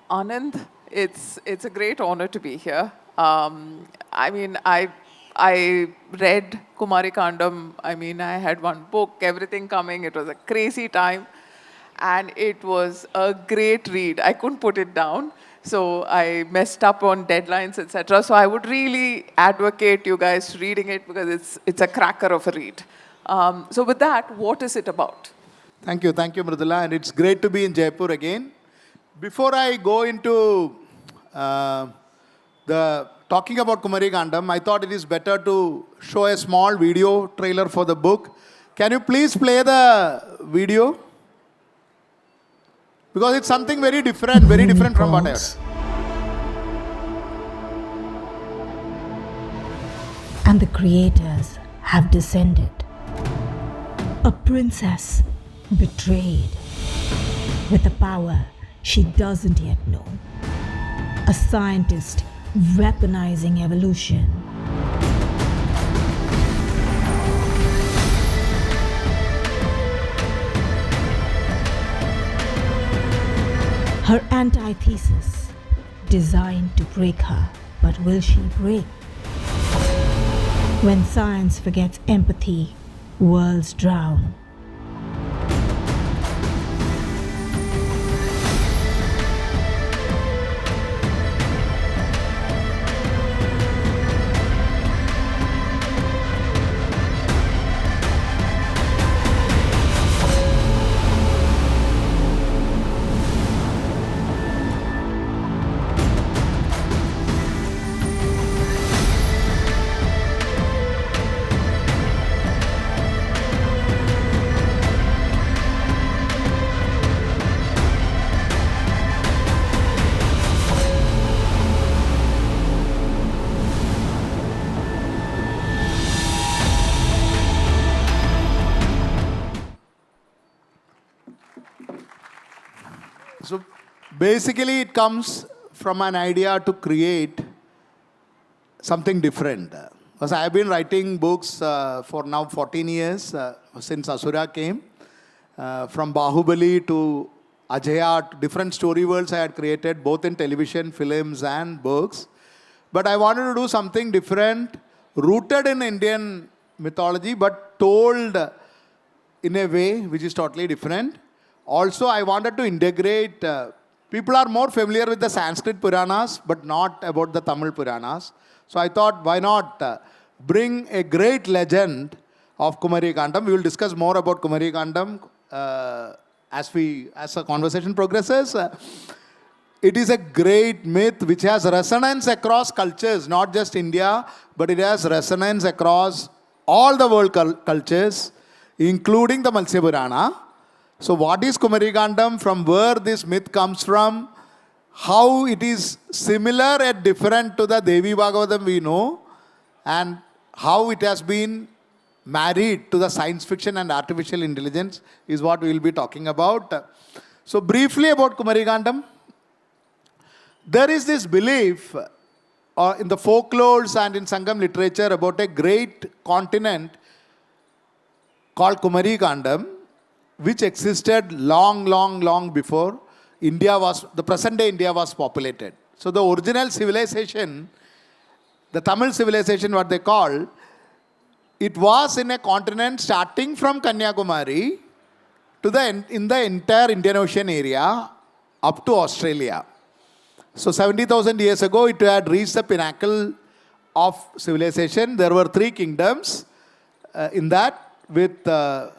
Anand, it's a great honor to be here. I mean, I read Kumari Kandam. I mean, I had one book, everything coming. It was a crazy time, and it was a great read. I couldn't put it down, so I messed up on deadlines, etc. So I would really advocate you guys reading it because it's a cracker of a read. So with that, what is it about? Thank you, Mridula, and it's great to be in Jaipur again. Before I go into the talking about Kumari Gandam, I thought it is better to show a small video trailer for the book. Can you please play the video? Because it's something very different from what I heard. And the creators have descended. A princess betrayed with a power she doesn't yet know. A scientist weaponizing evolution. Her antithesis, designed to break her, but will she break? When science forgets empathy, worlds drown. So basically, it comes from an idea to create something different. Because I have been writing books for now 14 years since Asura came. From Bahubali to Ajaya, to different story worlds I had created both in television, films, and books. But I wanted to do something different, rooted in Indian mythology, but told in a way which is totally different. Also, I wanted to integrate, people are more familiar with the Sanskrit Puranas, but not about the Tamil Puranas. So I thought, why not bring a great legend of Kumari Gandam. We will discuss more about Kumari Gandam as the conversation progresses. It is a great myth which has resonance across cultures, not just India, but it has resonance across all the world cultures, including the Matsya Purana. So what is Kumari Gandam, from where this myth comes from, how it is similar and different to the Devi Bhagavatam we know, and how it has been married to the science fiction and artificial intelligence is what we will be talking about. So briefly about Kumari Gandam. There is this belief in the folklores and in Sangam literature about a great continent called Kumari Gandam, which existed long before the present day India was populated. So the original civilization, the Tamil civilization, what they call, it was in a continent starting from Kanyakumari in the entire Indian Ocean area up to Australia. So 70,000 years ago, it had reached the pinnacle of civilization. There were 3 kingdoms in that, with the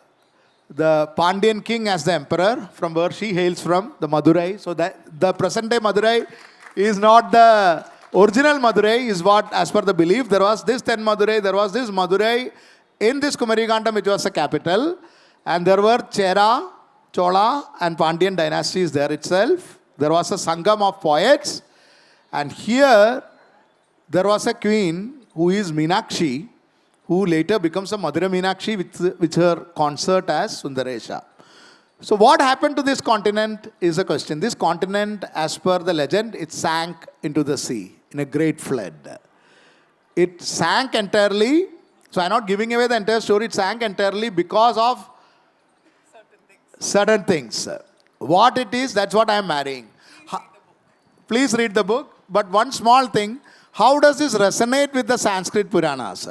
Pandyan king as the emperor, from where she hails from, the Madurai. So that the present day Madurai is not the original Madurai, is what, as per the belief, there was this then Madurai, there was this Madurai in this Kumari Gandam, which was the capital, and there were Chera, Chola, and Pandyan dynasties there itself. There was a Sangam of poets, and here there was a queen who is Meenakshi, who later becomes a Madura Meenakshi with her consort as Sundaresha. So what happened to this continent is a question. This continent, as per the legend, it sank into the sea in a great flood. It sank entirely. So I'm not giving away the entire story. It sank entirely because of certain things. What it is, that's what I am marrying. Please read the book. But one small thing, how does this resonate with the Sanskrit Puranas?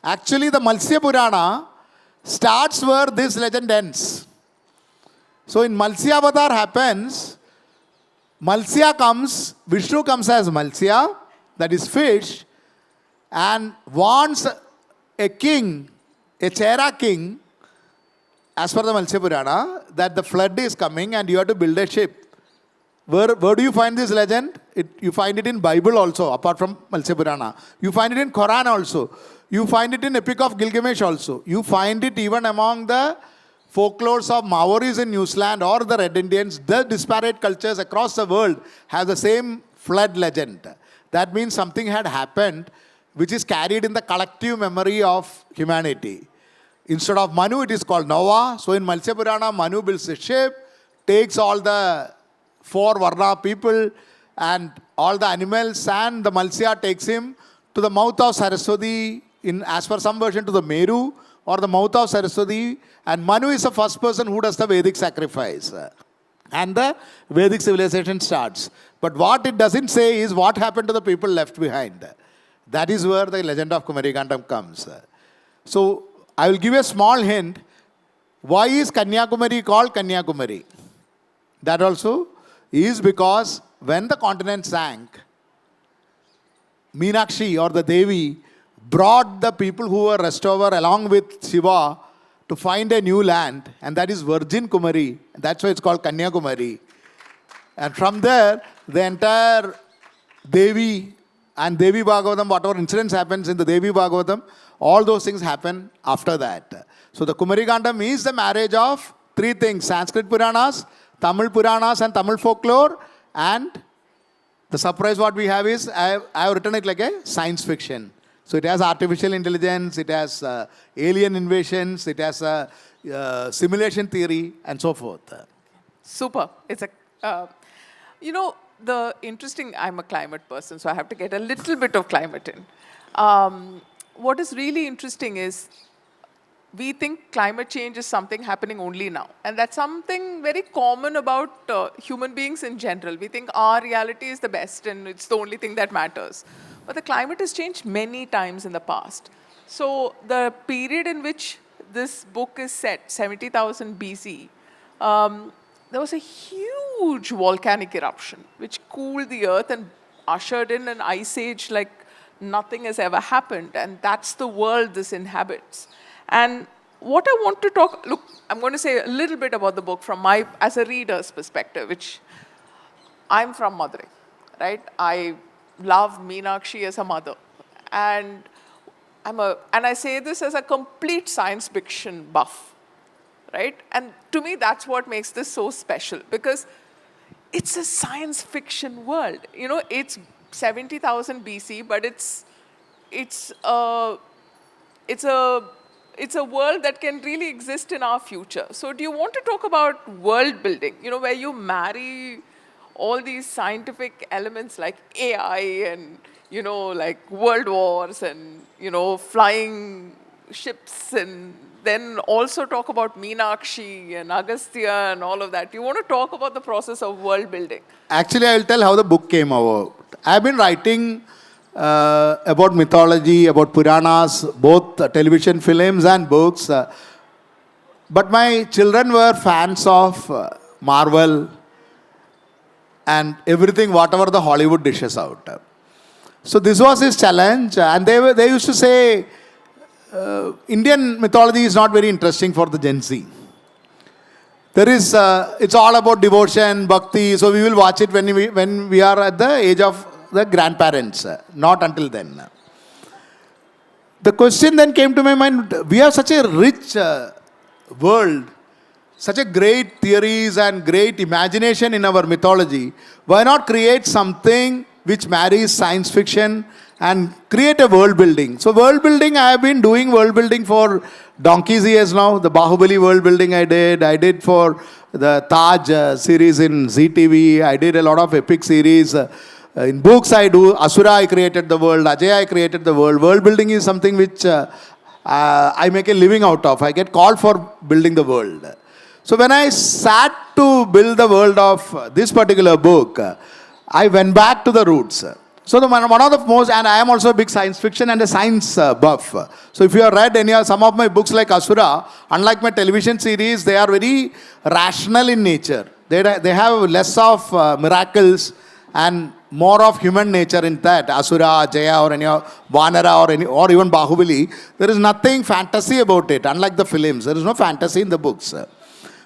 Actually, the Matsya Purana starts where this legend ends. So in Matsya Avatar happens, Matsya comes, Vishnu comes as Matsya, that is fish, and warns a king, a Chera king, as per the Matsya Purana, that the flood is coming and you have to build a ship. Where do you find this legend? You find it in Bible also, apart from Matsya Purana. You find it in Quran also. You find it in Epic of Gilgamesh also. You find it even among the folklores of Maoris in New Zealand or the Red Indians. The disparate cultures across the world have the same flood legend. That means something had happened which is carried in the collective memory of humanity. Instead of Manu, it is called Noah. So in Matsya Purana, Manu builds a ship, takes all the 4 Varna people and all the animals, and the Matsya takes him to the mouth of Saraswati, as per some version to the Meru or the mouth of Saraswati, and Manu is the first person who does the Vedic sacrifice. And the Vedic civilization starts. But what it doesn't say is what happened to the people left behind. That is where the legend of Kumari Gandam comes. So I will give a small hint. Why is Kanyakumari called Kanyakumari? That also is because when the continent sank, Meenakshi or the Devi brought the people who were rest over along with Shiva to find a new land, and that is Virgin Kumari. That's why it's called Kanyakumari. And from there, the entire Devi and Devi Bhagavatam, whatever incidents happens in the Devi Bhagavatam, all those things happen after that. So the Kumari Gandam is the marriage of 3 things: Sanskrit Puranas, Tamil Puranas and Tamil folklore, and the surprise what we have is I have written it like a science fiction. So it has artificial intelligence, it has alien invasions, it has simulation theory and so forth. Super. It's the interesting, I'm a climate person, so I have to get a little bit of climate in. What is really interesting is we think climate change is something happening only now. And that's something very common about human beings in general. We think our reality is the best and it's the only thing that matters. But the climate has changed many times in the past. So the period in which this book is set, 70,000 BC, there was a huge volcanic eruption which cooled the earth and ushered in an ice age like nothing has ever happened. And that's the world this inhabits. And what I want to look, I'm going to say a little bit about the book from as a reader's perspective, which I'm from Madurai, right? I love Meenakshi as a mother. And I say this as a complete science fiction buff, right? And to me, that's what makes this so special, because it's a science fiction world. It's 70,000 BC, but it's a world that can really exist in our future. So do you want to talk about world building, where you marry all these scientific elements like AI and, like world wars and, flying ships, and then also talk about Meenakshi and Agastya and all of that. You want to talk about the process of world building? Actually, I will tell how the book came about. I've been writing about mythology, about Puranas, both television films and books. But my children were fans of Marvel and everything, whatever the Hollywood dishes out. So this was his challenge, and they used to say, Indian mythology is not very interesting for the Gen Z. It's all about devotion, bhakti, so we will watch it when we are at the age of the grandparents, not until then. The question then came to my mind, we have such a rich world, such a great theories and great imagination in our mythology. Why not create something which marries science fiction and create a world building? So world building, I have been doing world building for donkey's years now. The Bahubali world building I did for the Taj series in ZTV. I did a lot of epic series. In books I do, Asura I created the world, Ajaya I created the world. World building is something which I make a living out of. I get called for building the world. So when I sat to build the world of this particular book, I went back to the roots. So one of the most, and I am also a big science fiction and a science buff. So if you have read some of my books like Asura, unlike my television series, they are very rational in nature. They have less of miracles and more of human nature in that. Asura, Ajaya, or any Vanara, or even Bahubali, there is nothing fantasy about it. Unlike the films, there is no fantasy in the books.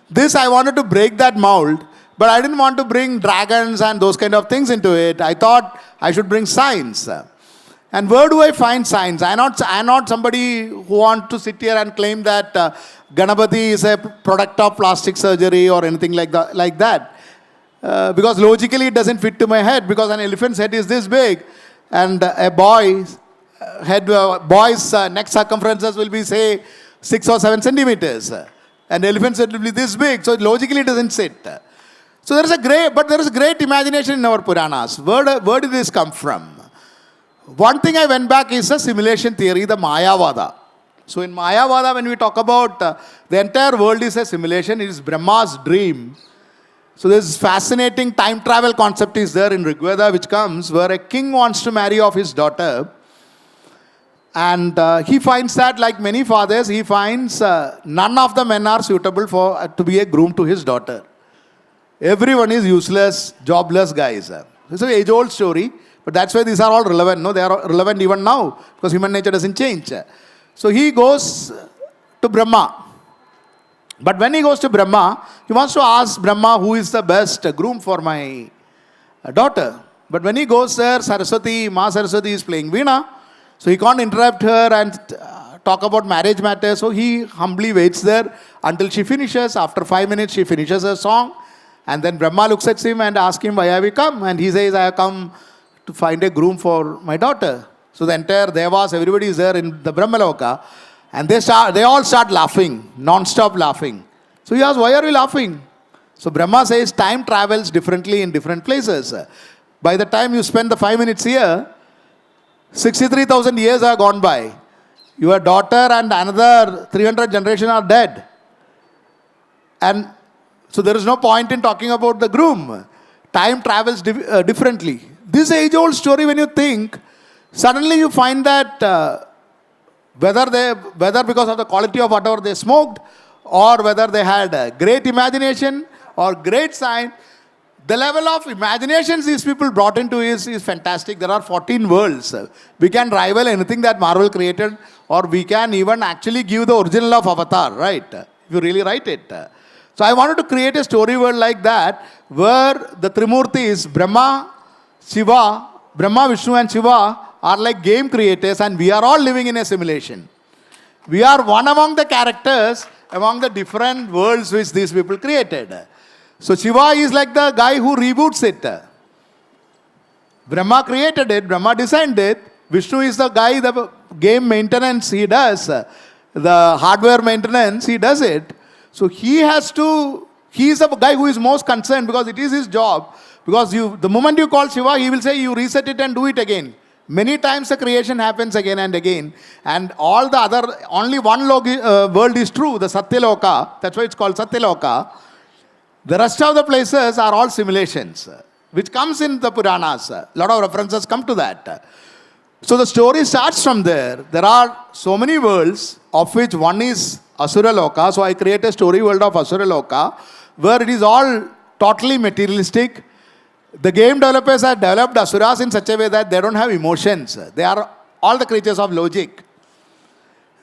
This I wanted to break that mold, but I didn't want to bring dragons and those kind of things into it. I thought I should bring science. And where do I find science? I'm not somebody who wants to sit here and claim that Ganapati is a product of plastic surgery or anything like that. Because logically it doesn't fit to my head, because an elephant's head is this big and a boy's neck circumferences will be, say, 6 or 7 centimeters. And elephant's head will be this big, so logically it doesn't sit. So there is a great imagination in our Puranas. Where did this come from? One thing I went back is the simulation theory, the Mayavada. So in Mayavada, when we talk about the entire world is a simulation, it is Brahma's dream. So this fascinating time travel concept is there in Rigveda, which comes where a king wants to marry off his daughter. And he finds that, like many fathers, he finds none of the men are suitable to be a groom to his daughter. Everyone is useless, jobless guys. It's an age-old story, but that's why these are all relevant. No, they are relevant even now, because human nature doesn't change. So he goes to Brahma. But when he goes to Brahma, he wants to ask Brahma who is the best groom for my daughter. But when he goes there, Ma Saraswati is playing Veena. So he can't interrupt her and talk about marriage matters. So he humbly waits there until she finishes. After 5 minutes, she finishes her song. And then Brahma looks at him and asks him, why have you come? And he says, I have come to find a groom for my daughter. So the entire Devas, everybody is there in the Brahmaloka. And they all start laughing, non-stop laughing. So he asks, why are we laughing? So Brahma says, time travels differently in different places. By the time you spend the 5 minutes here, 63,000 years have gone by. Your daughter and another 300 generations are dead. And so there is no point in talking about the groom. Time travels differently. This age-old story, when you think, suddenly you find that whether because of the quality of whatever they smoked, or whether they had great imagination or great science, the level of imaginations these people brought into is fantastic. There are 14 worlds. We can rival anything that Marvel created, or we can even actually give the original of Avatar, right? If you really write it. So I wanted to create a story world like that, where the Trimurtis, Brahma, Vishnu and Shiva are like game creators, and we are all living in a simulation. We are one among the characters among the different worlds which these people created. So Shiva is like the guy who reboots it. Brahma created it, Brahma designed it. Vishnu is the guy, the game maintenance he does. The hardware maintenance, he does it. So he is the guy who is most concerned, because it is his job. Because the moment you call Shiva, he will say, you reset it and do it again. Many times the creation happens again and again. And only one world is true, the Satyaloka. That's why it's called Satyaloka. The rest of the places are all simulations, which comes in the Puranas. A lot of references come to that. So the story starts from there. There are so many worlds, of which one is Asura Loka. So I create a story world of Asura Loka, where it is all totally materialistic. The game developers have developed Asuras in such a way that they don't have emotions. They are all the creatures of logic.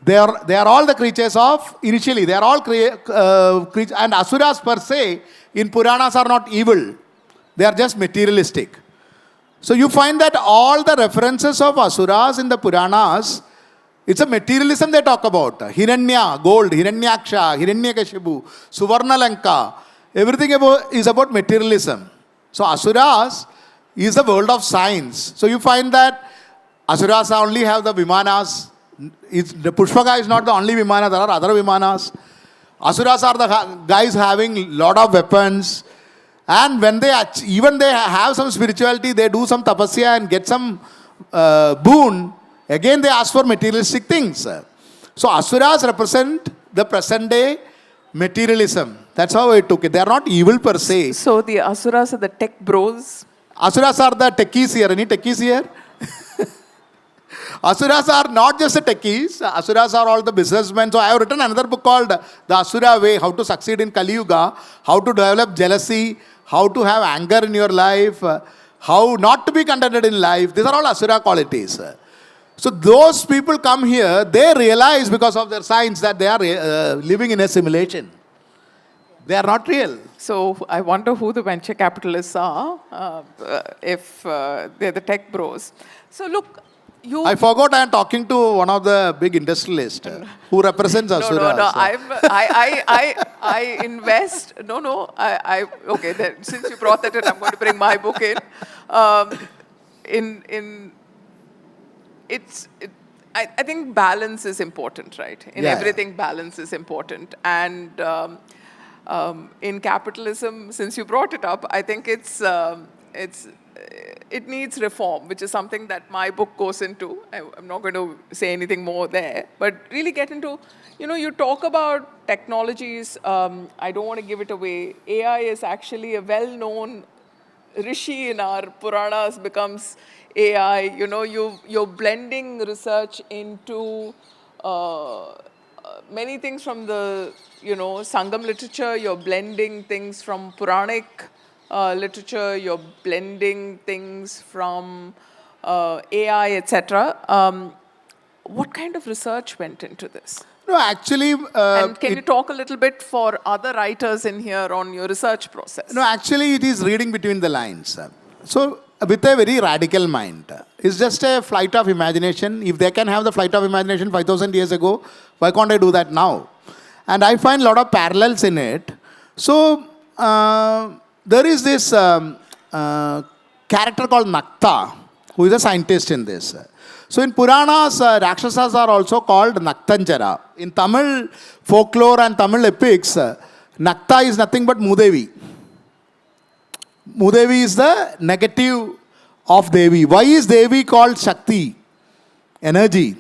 They are all the creatures of, initially, they are all creatures, and Asuras per se in Puranas are not evil. They are just materialistic. So you find that all the references of Asuras in the Puranas, it's a materialism they talk about. Hiranya, gold, Hiranyaksha, Hiranyakashipu, Suvarnalanka, everything is about materialism. So Asuras is the world of science. So you find that Asuras only have the Vimanas. The Pushpaka is not the only Vimana, there are other Vimanas. Asuras are the guys having lot of weapons. And when they have some spirituality, they do some tapasya and get some boon, again they ask for materialistic things. So Asuras represent the present day materialism. That's how I took it. They are not evil per se. So the Asuras are the tech bros? Asuras are the techies here. Any techies here? Asuras are not just the techies. Asuras are all the businessmen. So I have written another book called The Asura Way, How to Succeed in Kali Yuga, How to Develop Jealousy, How to Have Anger in Your Life, How Not to Be Contented in Life. These are all Asura qualities. So those people come here, they realize because of their science that they are living in a simulation. They are not real. So I wonder who the venture capitalists are, if they're the tech bros. So look, I forgot I am talking to one of the big industrialists who represents Asura. No. I invest. Okay, then, since you brought that in, I'm going to bring my book in. I think balance is important, right? In everything, balance is important. And in capitalism, since you brought it up, I think it needs reform, which is something that my book goes into. I'm not going to say anything more there, but really get into, you talk about technologies. I don't want to give it away. AI is actually a well-known rishi in our Puranas, becomes AI. You're blending research into many things from the, Sangam literature. You're blending things from Puranic literature. You're blending things from AI, etc. What kind of research went into this? No, actually... and can you talk a little bit for other writers in here on your research process? No, actually it is reading between the lines. So, with a very radical mind. It's just a flight of imagination. If they can have the flight of imagination 5,000 years ago, why can't I do that now? And I find a lot of parallels in it. So, there is this character called Nakta, who is a scientist in this. So in Puranas, Rakshasas are also called Naktanjara. In Tamil folklore and Tamil epics, Nakta is nothing but Mudevi. Mudevi is the negative of Devi. Why is Devi called Shakti? Energy.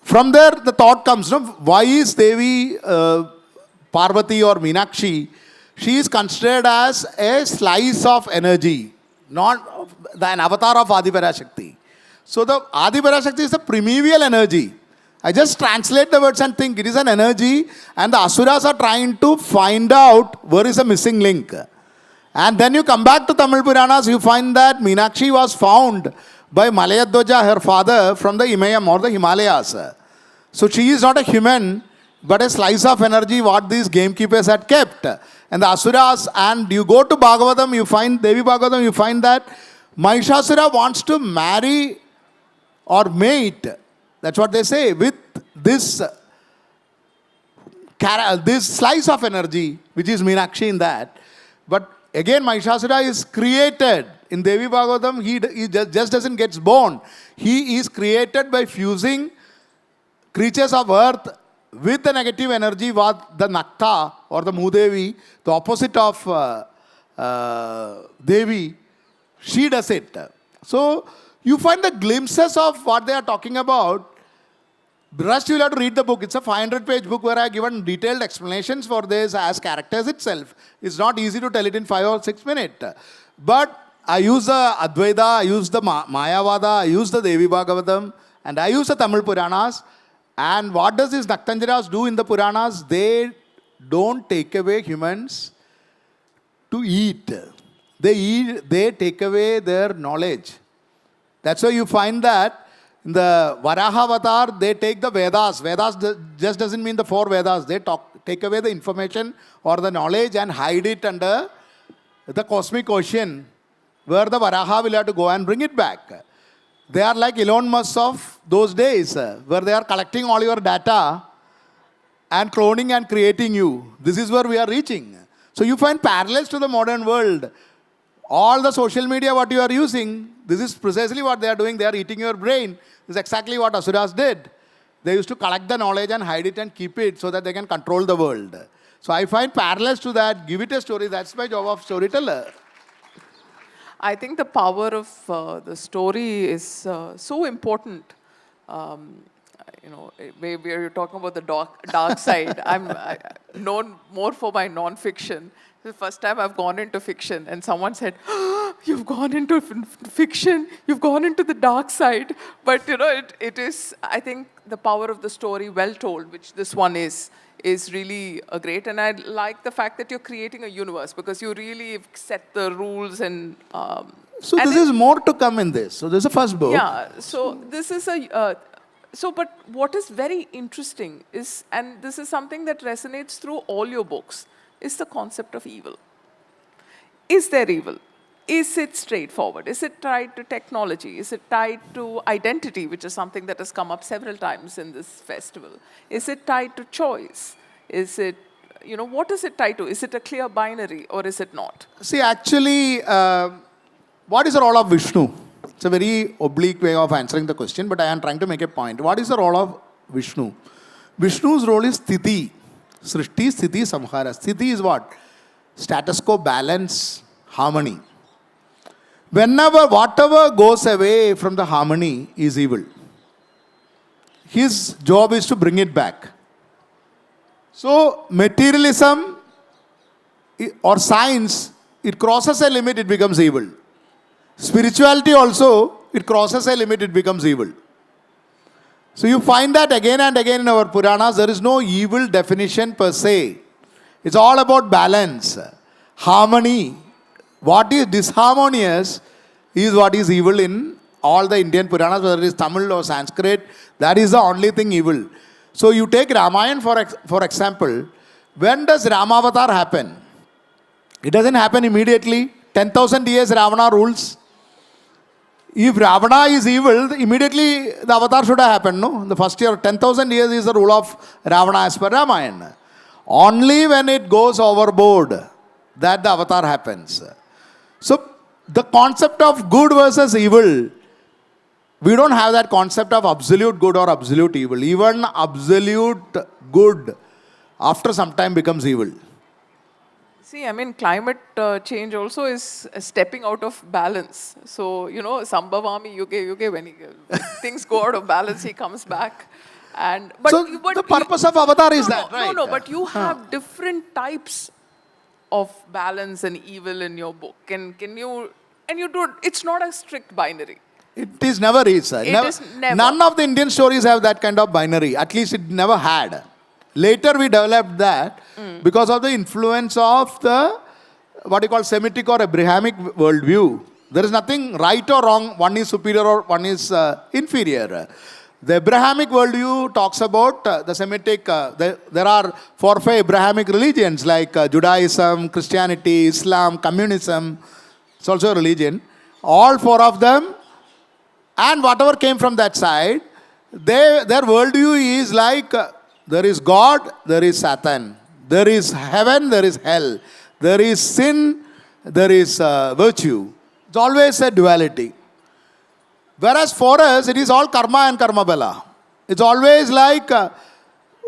From there the thought comes, why is Devi Parvati or Meenakshi? She is considered as a slice of energy, not an avatar of Adi Parashakti. So the Adi Parashakti is the primeval energy. I just translate the words and think it is an energy, and the Asuras are trying to find out where is the missing link. And then you come back to Tamil Puranas, you find that Meenakshi was found by Malayadwaja, her father, from the Imayam or the Himalayas. So she is not a human, but a slice of energy what these gamekeepers had kept. And the Asuras, and you go to Bhagavatam, you find, Devi Bhagavatam, you find that Mahishasura wants to marry or mate, that's what they say, with this slice of energy, which is Meenakshi in that. But again, Mahishasura is created. In Devi Bhagavatam, he just doesn't get born. He is created by fusing creatures of earth with the negative energy, what the Nakta or the Mudevi, the opposite of Devi, she does it. So, you find the glimpses of what they are talking about. The rest you will have to read the book. It's a 500-page book where I have given detailed explanations for this as characters itself. It's not easy to tell it in 5 or 6 minutes. But I use the Advaita, I use the Mayavada, I use the Devi Bhagavatam, and I use the Tamil Puranas. And what does these Naktanjaras do in the Puranas? They don't take away humans to eat. They take away their knowledge. That's why you find that in the Varaha Avatar, they take the Vedas. Vedas just doesn't mean the 4 Vedas. They take away the information or the knowledge and hide it under the cosmic ocean, where the Varaha will have to go and bring it back. They are like Elon Musk of those days, where they are collecting all your data and cloning and creating you. This is where we are reaching. So you find parallels to the modern world. All the social media what you are using, this is precisely what they are doing. They are eating your brain. This is exactly what Asuras did. They used to collect the knowledge and hide it and keep it so that they can control the world. So I find parallels to that. Give it a story. That's my job of storyteller. I think the power of the story is so important. where you're talking about the dark side. I'm known more for my non-fiction. The first time I've gone into fiction, and someone said, "You've gone into fiction. You've gone into the dark side." But it is. I think the power of the story, well told, which this one is really great. And I like the fact that you're creating a universe because you really set the rules and. So this is more to come in this. So this is the first book. Yeah. So this is a. But what is very interesting is, and this is something that resonates through all your books, is the concept of evil. Is there evil? Is it straightforward? Is it tied to technology? Is it tied to identity, which is something that has come up several times in this festival? Is it tied to choice? Is it, what is it tied to? Is it a clear binary or is it not? See, actually, what is the role of Vishnu? It's a very oblique way of answering the question, but I am trying to make a point. What is the role of Vishnu? Vishnu's role is Sthiti. Srishti, Sthiti, Samhara. Sthiti is what? Status quo, balance, harmony. Whatever goes away from the harmony is evil. His job is to bring it back. So, materialism or science, it crosses a limit, it becomes evil. Spirituality also, it crosses a limit, it becomes evil. So you find that again and again in our Puranas, there is no evil definition per se. It's all about balance, harmony. What is disharmonious is what is evil in all the Indian Puranas, whether it is Tamil or Sanskrit. That is the only thing evil. So you take Ramayana for example. When does Ramavatar happen? It doesn't happen immediately. 10,000 years Ravana rules. If Ravana is evil, immediately the avatar should have happened, no? The first year, 10,000 years is the rule of Ravana as per Ramayana. Only when it goes overboard, that the avatar happens. So, the concept of good versus evil, we don't have that concept of absolute good or absolute evil. Even absolute good, after some time, becomes evil. See, I mean, climate change also is stepping out of balance. So, Sambhavami Yuge, when things go out of balance, he comes back. But the purpose of Avatar is that, right? No, but you have different types of balance and evil in your book. It's not a strict binary. It is never is. None of the Indian stories have that kind of binary. At least it never had. Later we developed that because of the influence of the, what you call Semitic or Abrahamic worldview. There is nothing right or wrong. One is superior or one is inferior. The Abrahamic worldview talks about the Semitic. There are 4 or 5 Abrahamic religions like Judaism, Christianity, Islam, communism. It's also a religion. All 4 of them, and whatever came from that side, their worldview is like there is God, there is Satan. There is heaven, there is hell. There is sin, there is virtue. It's always a duality. Whereas for us, it is all karma and karma bala. It's always like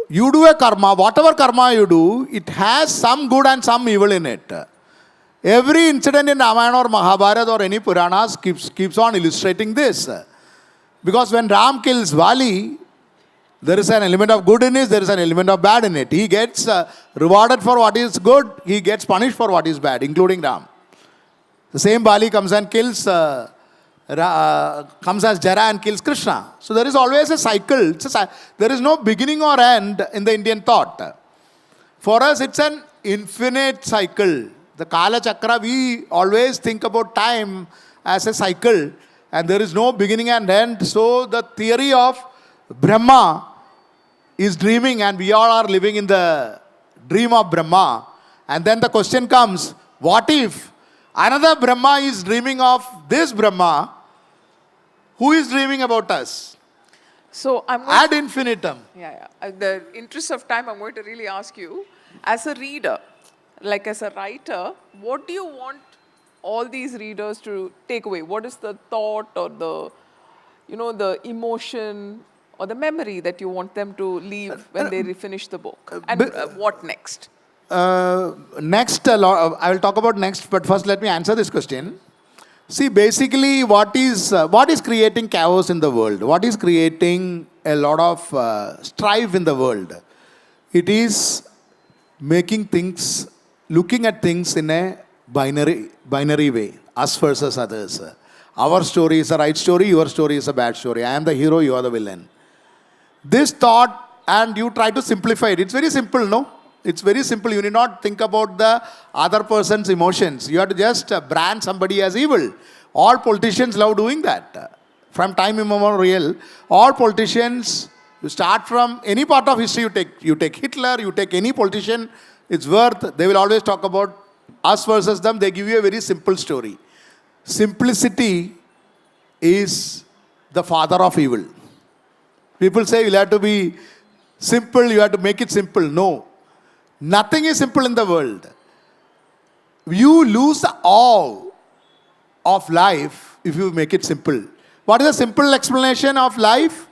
you do a karma, whatever karma you do, it has some good and some evil in it. Every incident in Ramayana or Mahabharata or any Puranas keeps on illustrating this. Because when Ram kills Vali, there is an element of good in it, there is an element of bad in it. He gets rewarded for what is good, he gets punished for what is bad, including Ram. The same Bali comes and kills, comes as Jara and kills Krishna. So there is always a cycle. There is no beginning or end in the Indian thought. For us, it's an infinite cycle. The Kala Chakra, we always think about time as a cycle, and there is no beginning and end. So the theory of Brahma is dreaming, and we all are living in the dream of Brahma. And then the question comes, what if another Brahma is dreaming of this Brahma? Who is dreaming about us? So I'm going ad infinitum. The interest of time, I'm going to really ask you, as a reader, like as a writer, what do you want all these readers to take away? What is the thought or the emotion or the memory that you want them to leave when they finish the book? And what next? I will talk about next, but first let me answer this question. See, basically, what is creating chaos in the world? What is creating a lot of strife in the world? It is making things, looking at things in a binary way, us versus others. Our story is a right story, your story is a bad story. I am the hero, you are the villain. This thought, and you try to simplify it. It's very simple, no? It's very simple. You need not think about the other person's emotions. You have to just brand somebody as evil. All politicians love doing that. From time immemorial, all politicians, you start from any part of history, you take Hitler, you take any politician, it's worth, they will always talk about us versus them. They give you a very simple story. Simplicity is the father of evil. People say you have to be simple, you have to make it simple. No. Nothing is simple in the world. You lose the awe of life if you make it simple. What is a simple explanation of life?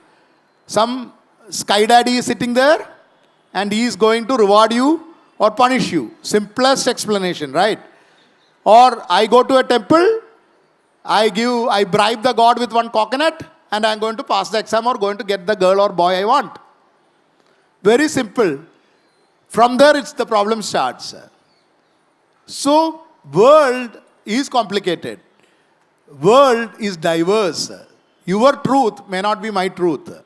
Some sky daddy is sitting there and he is going to reward you or punish you. Simplest explanation, right? Or I go to a temple, I bribe the god with one coconut and I am going to pass the exam or going to get the girl or boy I want. Very simple. From there, the problem starts. So, world is complicated. World is diverse. Your truth may not be my truth.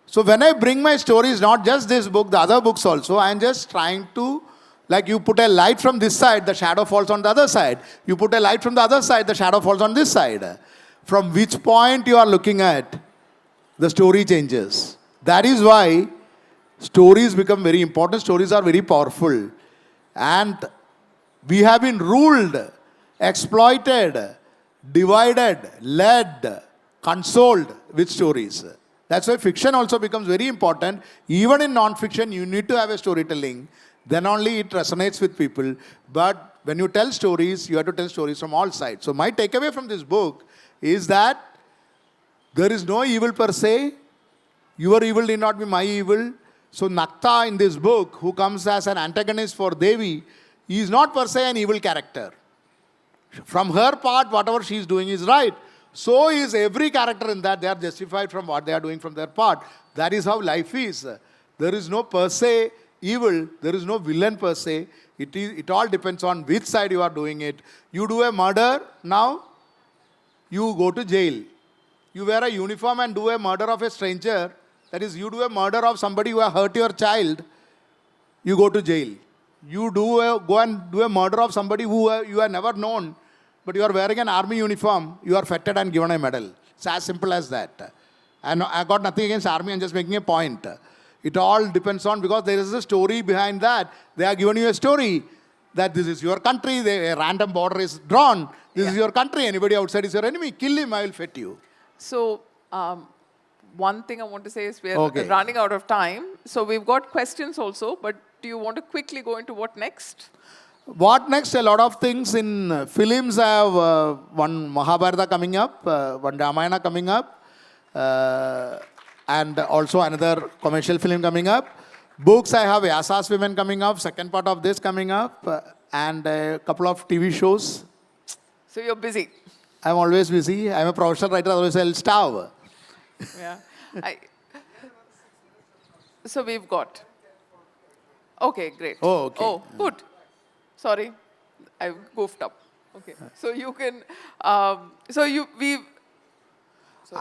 So, when I bring my stories, not just this book, the other books also, I am just trying to, like you put a light from this side, the shadow falls on the other side. You put a light from the other side, the shadow falls on this side. From which point you are looking at, the story changes. That is why stories become very important. Stories are very powerful. And we have been ruled, exploited, divided, led, consoled with stories. That's why fiction also becomes very important. Even in non-fiction, you need to have a storytelling. Then only it resonates with people. But when you tell stories, you have to tell stories from all sides. So my takeaway from this book is that there is no evil per se. Your evil need not be my evil. So Nakta in this book, who comes as an antagonist for Devi, he is not per se an evil character. From her part, whatever she is doing is right. So is every character in that. They are justified from what they are doing from their part. That is how life is. There is no per se evil. There is no villain per se. It all depends on which side you are doing it. You do a murder, now you go to jail. You wear a uniform and do a murder of a stranger. That is, you do a murder of somebody who has hurt your child, you go to jail. You go and do a murder of somebody who you have never known, but you are wearing an army uniform, you are feted and given a medal. It's as simple as that. And I got nothing against army, I'm just making a point. It all depends on, because there is a story behind that. They are given you a story that this is your country, a random border is drawn. This is your country, anybody outside is your enemy. Kill him, I will fet you. So, one thing I want to say is we're running out of time. So we've got questions also, but do you want to quickly go into what next? What next? A lot of things in films. I have one Mahabharata coming up, one Ramayana coming up, and also another commercial film coming up. Books, I have Vyasa's Women coming up, second part of this coming up, and a couple of TV shows. So you're busy. I'm always busy. I'm a professional writer, otherwise I'll starve. Yeah. So we've got. Okay, great. Oh, okay. Oh, good. Sorry, I goofed up. Okay, so you can. So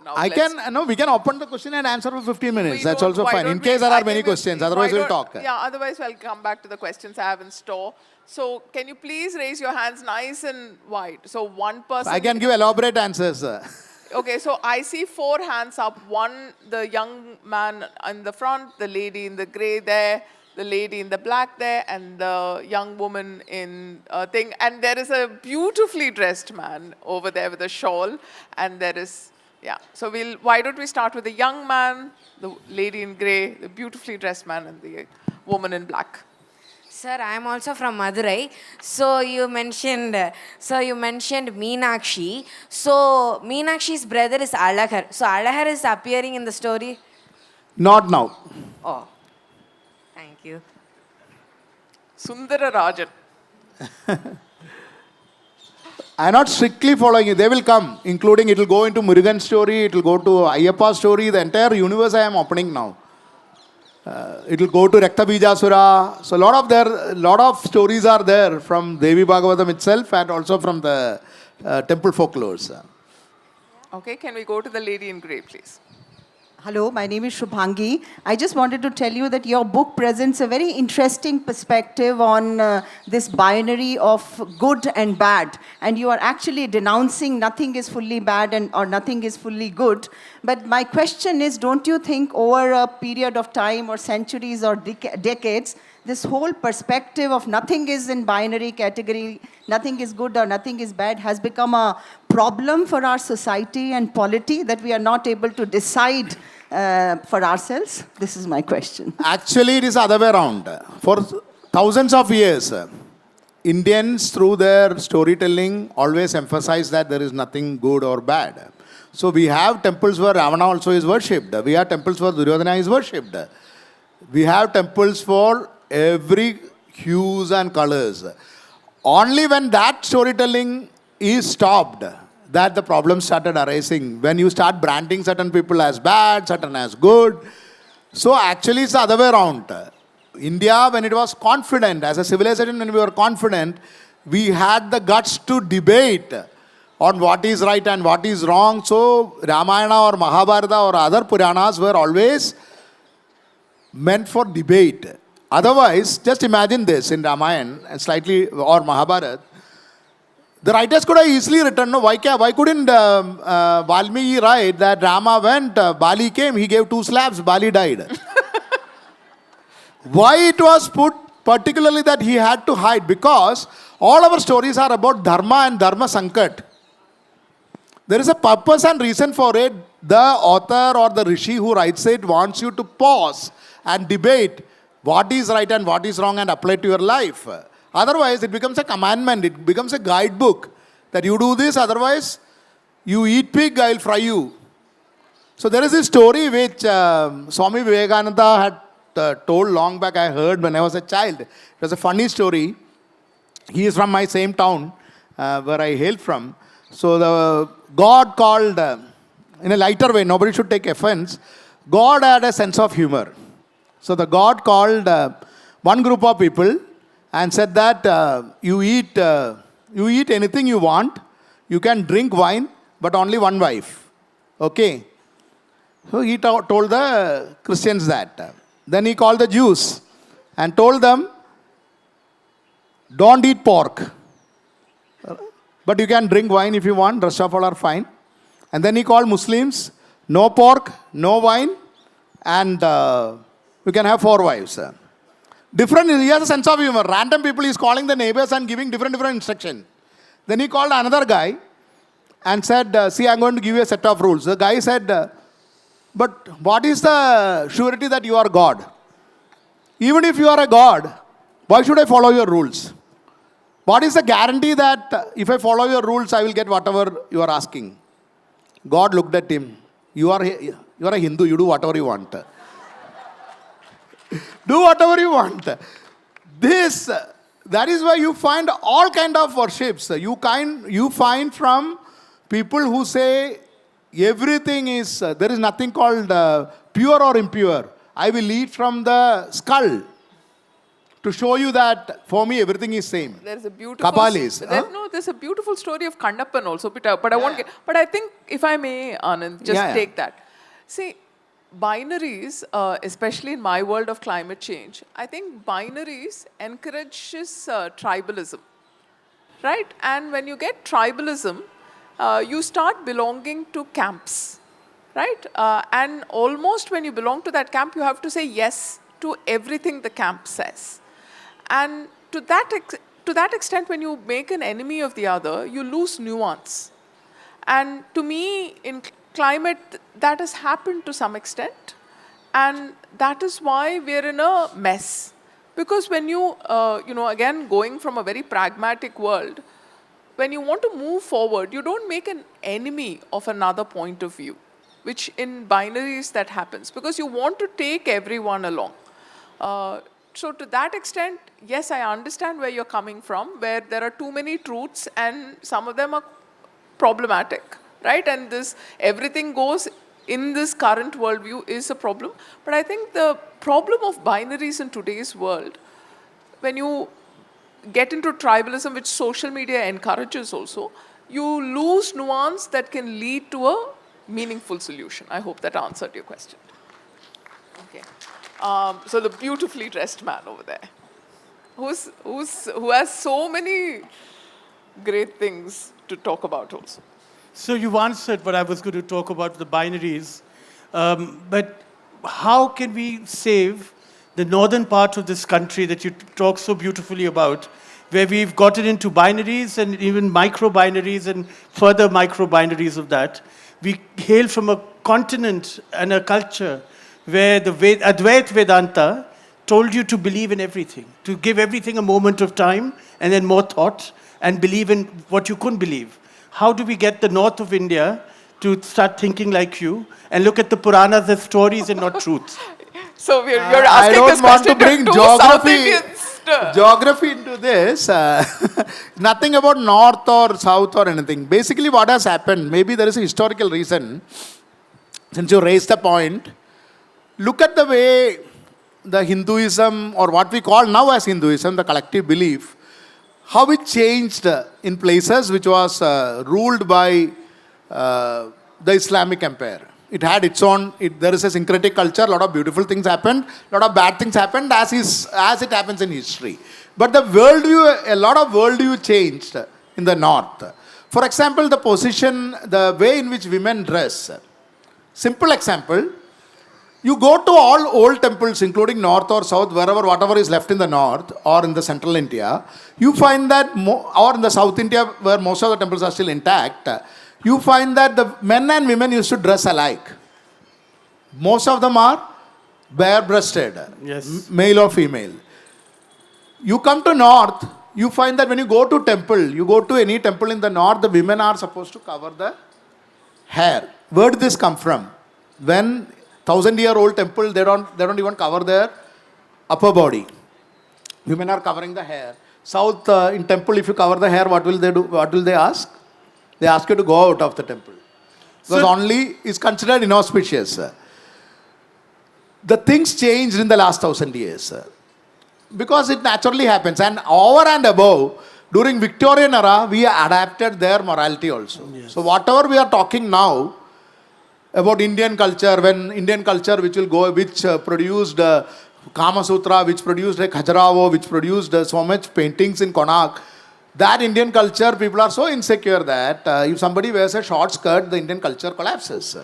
now we can open the question and answer for 15 minutes. That's also fine. In case there are many questions, otherwise we'll talk. Yeah, otherwise I'll come back to the questions I have in store. So can you please raise your hands nice and wide? So one person. I can give elaborate answers. Okay, so I see 4 hands up. One, the young man in the front, the lady in the grey there, the lady in the black there, and the young woman in a thing. And there is a beautifully dressed man over there with a shawl. And there is, yeah. So why don't we start with the young man, the lady in grey, the beautifully dressed man, and the woman in black. Sir, I am also from Madurai. So you mentioned Meenakshi. So Meenakshi's brother is Alahar. So Alahar is appearing in the story? Not now. Oh, thank you. Sundara Rajan. I'm not strictly following it. They will come, including it will go into Murugan story, it will go to Ayyappa story, the entire universe I am opening now. It will go to Raktabijasura. So lot of stories are there from Devi Bhagavatam itself and also from the temple folklores. Okay, can we go to the lady in grey, please? Hello, my name is Shubhangi. I just wanted to tell you that your book presents a very interesting perspective on this binary of good and bad. And you are actually denouncing nothing is fully bad or nothing is fully good. But my question is, don't you think over a period of time or centuries or decades, this whole perspective of nothing is in binary category, nothing is good or nothing is bad, has become a problem for our society and polity that we are not able to decide for ourselves? This is my question. Actually, it is the other way around. For thousands of years, Indians, through their storytelling, always emphasize that there is nothing good or bad. So we have temples where Ravana also is worshipped. We have temples where Duryodhana is worshipped. We have temples for every hues and colors. Only when that storytelling is stopped, that the problems started arising. When you start branding certain people as bad, certain as good. So actually it's the other way around. India, when it was confident, as a civilization, when we were confident, we had the guts to debate on what is right and what is wrong. So Ramayana or Mahabharata or other Puranas were always meant for debate. Otherwise, just imagine this in Ramayana and slightly, or Mahabharata, the writers could have easily written, no, why couldn't Valmiki write that Rama went, Bali came, he gave 2 slaps, Bali died. Why it was put particularly that he had to hide? Because all our stories are about Dharma and Dharma Sankat. There is a purpose and reason for it. The author or the Rishi who writes it wants you to pause and debate what is right and what is wrong and apply to your life. Otherwise, it becomes a commandment. It becomes a guidebook that you do this, otherwise you eat pig, I'll fry you. So there is this story which Swami Vivekananda had told long back, I heard when I was a child. It was a funny story. He is from my same town where I hail from. So the God called, in a lighter way, nobody should take offense, God had a sense of humor. So the God called one group of people and said that you eat anything you want, you can drink wine, but only one wife. Okay? So he told the Christians that. Then he called the Jews and told them, don't eat pork, but you can drink wine if you want, rest of all are fine. And then he called Muslims, no pork, no wine, and you can have 4 wives. Different, he has a sense of humor. Random people, he's calling the neighbors and giving different instructions. Then he called another guy and said, see, I'm going to give you a set of rules. The guy said, but what is the surety that you are God? Even if you are a God, why should I follow your rules? What is the guarantee that if I follow your rules, I will get whatever you are asking? God looked at him. You are a Hindu, you do whatever you want. Do whatever you want. That is why you find all kind of worships. You find from people who say everything is, there is nothing called pure or impure. I will eat from the skull to show you that for me everything is same. There's a beautiful there's a beautiful story of Kannappan also, but I won't get, but I think if I may, Anand, take that. See, binaries, especially in my world of climate change, I think binaries encourages tribalism, right? And when you get tribalism, you start belonging to camps, right? And almost when you belong to that camp, you have to say yes to everything the camp says. And to that extent, when you make an enemy of the other, you lose nuance. And to me, in climate, that has happened to some extent. And that is why we're in a mess. Because when you, again, going from a very pragmatic world, when you want to move forward, you don't make an enemy of another point of view, which in binaries that happens, because you want to take everyone along. So to that extent, yes, I understand where you're coming from, where there are too many truths and some of them are problematic, right? And this everything goes in this current worldview is a problem. But I think the problem of binaries in today's world, when you get into tribalism, which social media encourages also, you lose nuance that can lead to a meaningful solution. I hope that answered your question. Okay. So the beautifully dressed man over there, who has so many great things to talk about also. So you've answered what I was going to talk about, the binaries. But how can we save the northern part of this country that you talk so beautifully about, where we've gotten into binaries and even micro-binaries and further micro-binaries of that? We hail from a continent and a culture where the Advait Vedanta told you to believe in everything, to give everything a moment of time and then more thought and believe in what you couldn't believe. How do we get the north of India to start thinking like you and look at the Puranas as stories and not truths? So you're I asking don't this want to question bring to two South geography, Indians. geography into this. Nothing about north or south or anything. Basically, what has happened, maybe there is a historical reason. Since you raised the point, look at the way the Hinduism, or what we call now as Hinduism, the collective belief, how it changed in places which was ruled by the Islamic Empire. It had its own, there is a syncretic culture, a lot of beautiful things happened, a lot of bad things happened as it happens in history. But the worldview, a lot of worldview changed in the north. For example, the position, the way in which women dress. Simple example, you go to all old temples, including north or south, wherever, whatever is left in the north or in the central India, you find that, or in the south India, where most of the temples are still intact, you find that the men and women used to dress alike. Most of them are bare-breasted, Yes. male or female. You come to north, you find that when you go to temple, you go to any temple in the north, the women are supposed to cover the hair. Where did this come from? When 1,000-year-old temple, they don't even cover their upper body. Women are covering the hair. South in temple, if you cover the hair, what will they do? What will they ask? They ask you to go out of the temple. Because only is considered inauspicious. The things changed in the last 1,000 years. Because it naturally happens. And over and above, during Victorian era, we adapted their morality also. Yes. So whatever we are talking now about Indian culture, when Indian culture which produced Kama Sutra, which produced a Khajuraho, which produced so much paintings in Konark, that Indian culture, people are so insecure that if somebody wears a short skirt, the Indian culture collapses.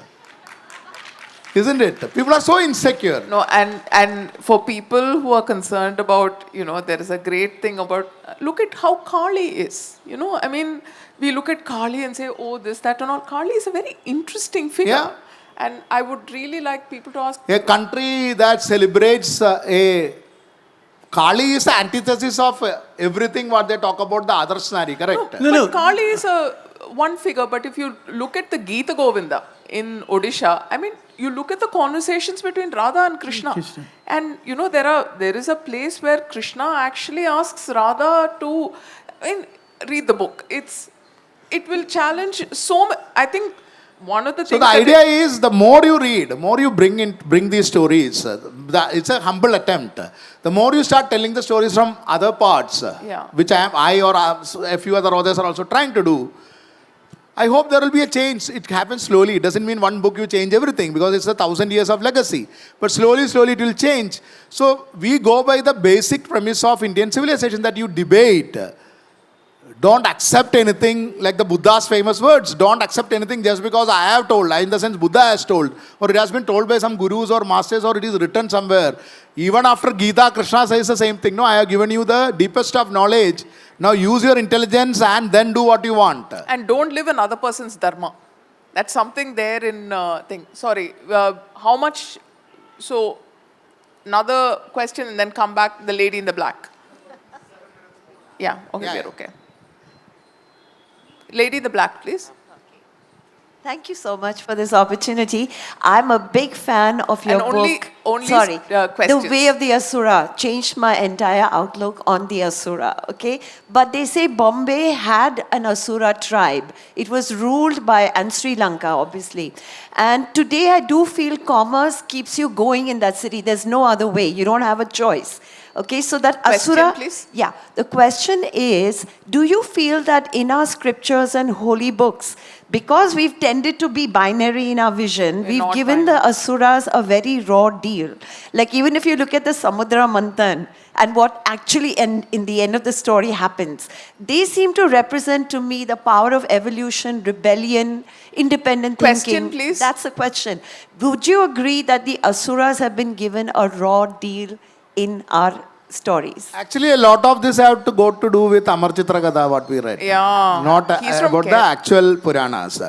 Isn't it? People are so insecure. No, and for people who are concerned about, there is a great thing about, look at how Kali is. I mean, we look at Kali and say, oh, this, that, and all. Kali is a very interesting figure. Yeah. And I would really like people to ask. A country that celebrates Kali is the antithesis of everything what they talk about the other scenario, correct? No. Kali is one figure, but if you look at the Gita Govinda in Odisha, I mean, you look at the conversations between Radha and Krishna. And, there is a place where Krishna actually asks Radha to, read the book. It will challenge I think one of the things. So the idea is, the more you read, the more you bring these stories. It's a humble attempt. The more you start telling the stories from other parts, which I or a few other authors are also trying to do. I hope there will be a change. It happens slowly. It doesn't mean one book you change everything, because it's 1,000 years of legacy. But slowly it will change. So we go by the basic premise of Indian civilization, that you debate. Don't accept anything, like the Buddha's famous words. Don't accept anything just because I have told. In the sense Buddha has told. Or it has been told by some gurus or masters, or it is written somewhere. Even after Gita, Krishna says the same thing. No, I have given you the deepest of knowledge. Now use your intelligence and then do what you want. And don't live another person's dharma. That's something there in thing. Sorry, how much? So, another question and then come back, the lady in the black. Yeah, okay, we're okay. Lady in the black, please. Thank you so much for this opportunity. I'm a big fan of your And only- book. only, Sorry, questions. The Way of the Asura changed my entire outlook on the Asura. Okay, but they say Bombay had an Asura tribe. It was ruled by and Sri Lanka, obviously. And today I do feel commerce keeps you going in that city. There's no other way. You don't have a choice. Okay, so that Question, Asura. please. Yeah, the question is, do you feel that in our scriptures and holy books, because we've tended to be binary in our vision, We're we've not given binary. the Asuras a very raw deal. Like even if you look at the Samudra Manthan and what actually in the end of the story happens, they seem to represent to me the power of evolution, rebellion, independent Question, thinking. please. That's the question. Would you agree that the Asuras have been given a raw deal in our stories? Actually, a lot of this have to go to do with Amarchitra Katha, what we read. Yeah. Not He's from about the Kerala. actual Puranas.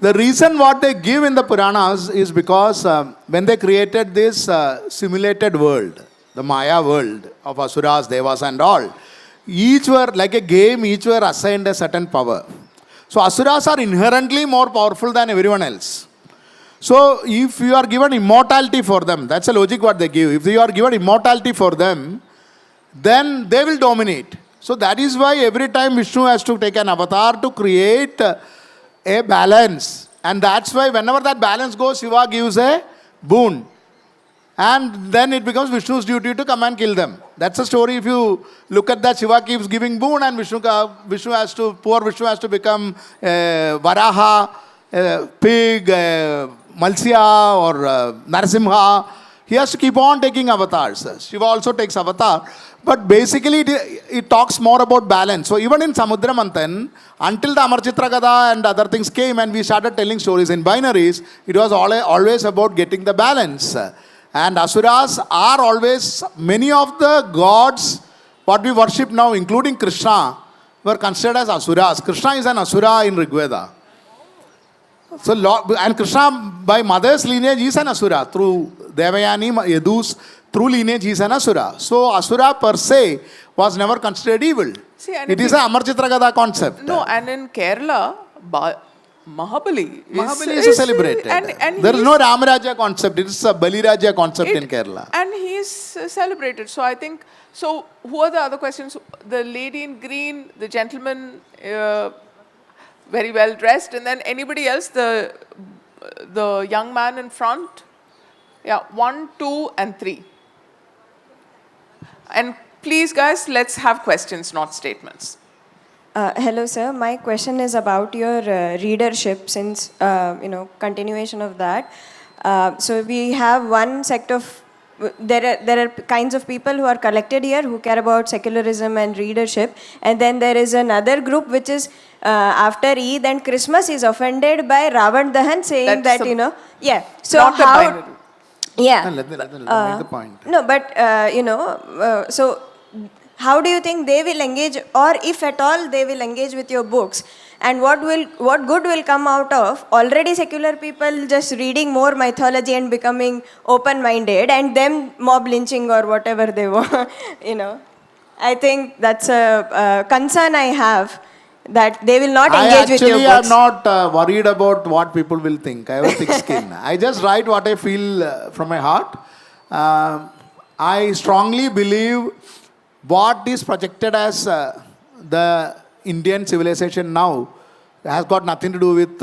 The reason what they give in the Puranas is because when they created this simulated world, the Maya world of Asuras, Devas and all, each were like a game, each were assigned a certain power. So Asuras are inherently more powerful than everyone else. So if you are given immortality for them, that's a logic what they give. If you are given immortality for them, then they will dominate. So that is why every time Vishnu has to take an avatar to create a balance. And that's why whenever that balance goes, Shiva gives a boon. And then it becomes Vishnu's duty to come and kill them. That's the story. If you look at that, Shiva keeps giving boon and Vishnu has to become Varaha, pig, Malsya or Narasimha. He has to keep on taking avatars. Shiva also takes avatar. But basically, it talks more about balance. So even in Samudra Manthan, until the Amarchitra Katha and other things came and we started telling stories in binaries, it was always about getting the balance. And Asuras are always, many of the gods, what we worship now, including Krishna, were considered as Asuras. Krishna is an Asura in Rigveda. So, and Krishna, by mother's lineage, is an Asura. Through Devayani, Yadu's, through lineage, he is an Asura. So, Asura per se was never considered evil. See, and It if is you- an Amarchitra Katha concept. No, and in Kerala, Mahabali Mahabali is celebrated. And There is he's- no Ramaraja concept. It is a Baliraja concept in Kerala. And he is celebrated. So I think, so who are the other questions? The lady in green, the gentleman, very well dressed, and then anybody else, the young man in front? Yeah, 1, 2, and 3. And please, guys, let's have questions, not statements. Hello, sir. My question is about your readership, since continuation of that. So we have one sect of there are kinds of people who are collected here who care about secularism and readership, and then there is another group which is after Eid and Christmas is offended by Ravan Dahan, saying That's that yeah. So not the how? binary. Yeah. Let me make the point. No, but so how do you think they will engage, or if at all they will engage with your books, and what good will come out of already secular people just reading more mythology and becoming open-minded, and them mob lynching or whatever they want, I think that's a concern I have, that they will not engage with your I books. am not worried about what people will think. I have a thick skin. I just write what I feel from my heart. I strongly believe what is projected as the Indian civilization now has got nothing to do with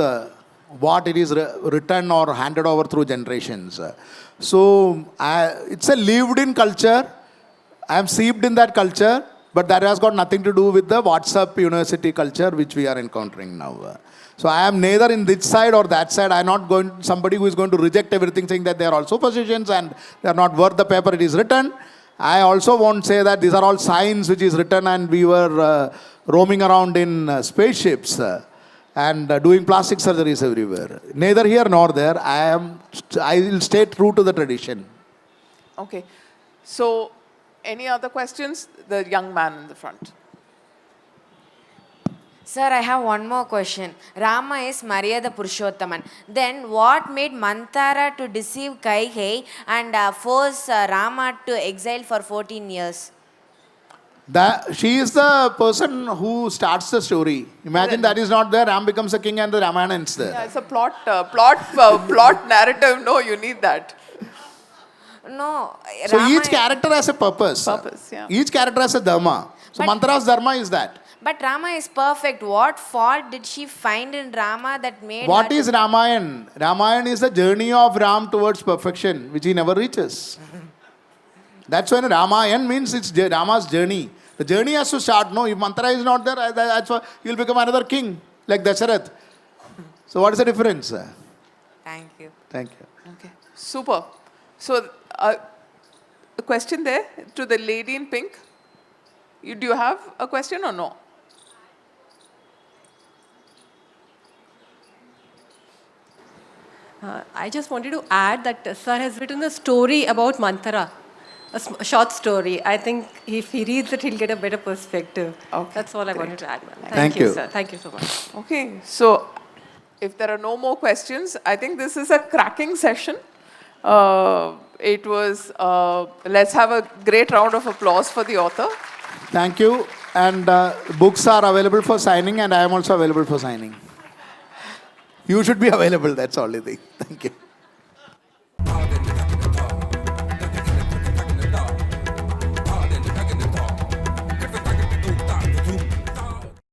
what it is written or handed over through generations. So it's a lived-in culture. I am seeped in that culture, but that has got nothing to do with the WhatsApp university culture which we are encountering now. So I am neither in this side or that side. I am not somebody who is going to reject everything, saying that they are all superstitions and they are not worth the paper it is written. I also won't say that these are all science which is written and we were roaming around in spaceships and doing plastic surgeries everywhere. Neither here nor there. I will stay true to the tradition. Okay. So, any other questions? The young man in the front. Sir, I have one more question. Rama is Maryada Purushottaman. Then what made Manthara to deceive Kaikeyi and force Rama to exile for 14 years? She is the person who starts the story. Imagine that is not there. Ram becomes a king and the Ramayana ends there. Yeah, it's a plot narrative. No, you need that. No, So Rama, each character has a purpose. Purpose, yeah. Each character has a dharma. So But- Manthara's dharma is that. but Rama is perfect. What fault did she find in Rama that made What her is Ramayan? Ramayan is the journey of Ram towards perfection, which he never reaches. That's when Ramayan means it's Rama's journey. The journey has to start. No, if Manthara is not there, that's why he'll become another king, like Dasharath. So what is the difference? Thank you. Thank you. Okay, super. So, a question there to the lady in pink. Do you have a question or no? I just wanted to add that Sir has written a story about Manthara, a short story. I think if he reads it, he'll get a better perspective. Okay, That's all I wanted to add, ma'am. Thank you. Sir. Thank you so much. Okay, so if there are no more questions, I think this is a cracking session. It was, let's have a great round of applause for the author. Thank you. And books are available for signing, and I am also available for signing. You should be available. That's the only thing. Thank you.